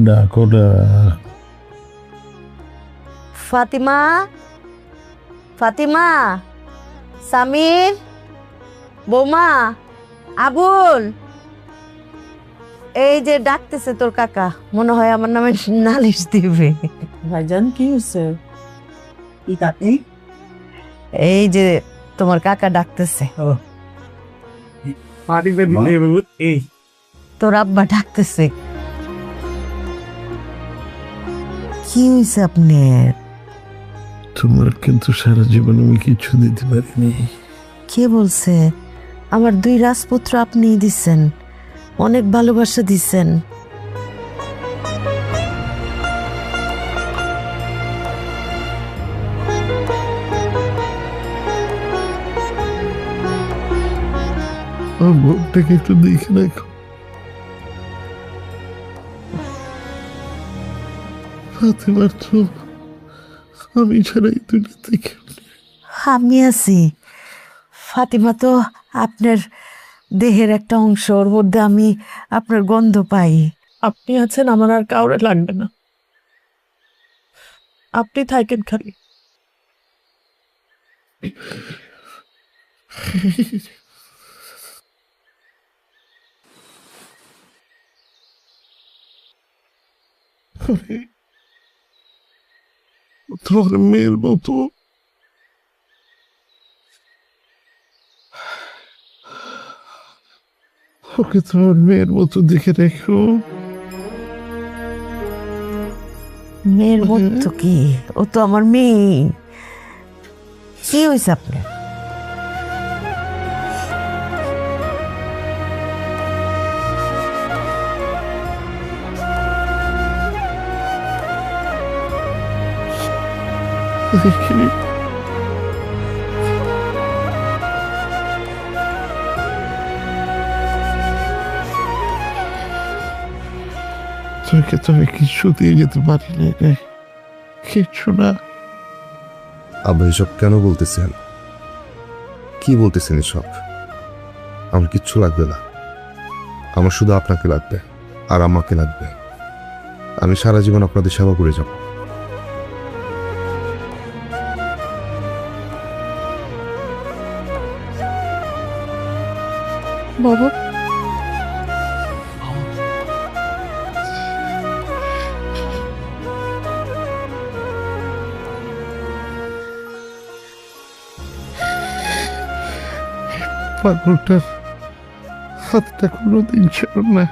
ডাকো না। ফাতিমা, ফাতিমা, সামির, বৌমা, আবুল, এই যে ডাকতেছে তোর কাকা, মনে হয় আমার নামে নালিশ দিবে। ভাইজান কি হয়েছে? এই যে তোমার কাকা ডাকতেছে, তোর আব্বা ডাকতেছে। কি হয়েছে আপনার? তোমার কিন্তু সারা জীবন আমি কিছু দিতে পারিনি। কে বলছে? আমার 2 রাজপুত্র আপনিই দিচ্ছেন, অনেক ভালোবাসা দিচ্ছেন। আমার বোনটাকে একটু দেখে রাখো। ফাতেমার তো আমি ছাড়া এই দুনিয়াতে কেউ নেই। আমি আছি। ফাতিমা তো আপনার দেহের একটা অংশ, ওর মধ্যে আমি আপনার গন্ধ পাই। আপনি আছেন, আমার আর কাউরে লাগবে না। আপনি থাকেন খালি। তোমার মেয়ের মতো ওকে তোমার মেয়ের মতো দেখে রেখো। মেয়ের মতো কি? ও তো আমার মেয়ে। কি হয়েছে আপনার? দেখি তোকে তো আমি কিছু দিয়ে যেতে পারি না রে, কিচ্ছু না। আব্বা এসব কেন বলতেছেন? কি বলতেছেন এসব? আমার কিচ্ছু লাগবে না, আমার শুধু আপনাকে লাগবে আর আমাকে লাগবে। আমি সারা জীবন আপনাদের সেবা করে যাব। বাবা, পাগলটার হাতটা কোনোদিন ছিল না।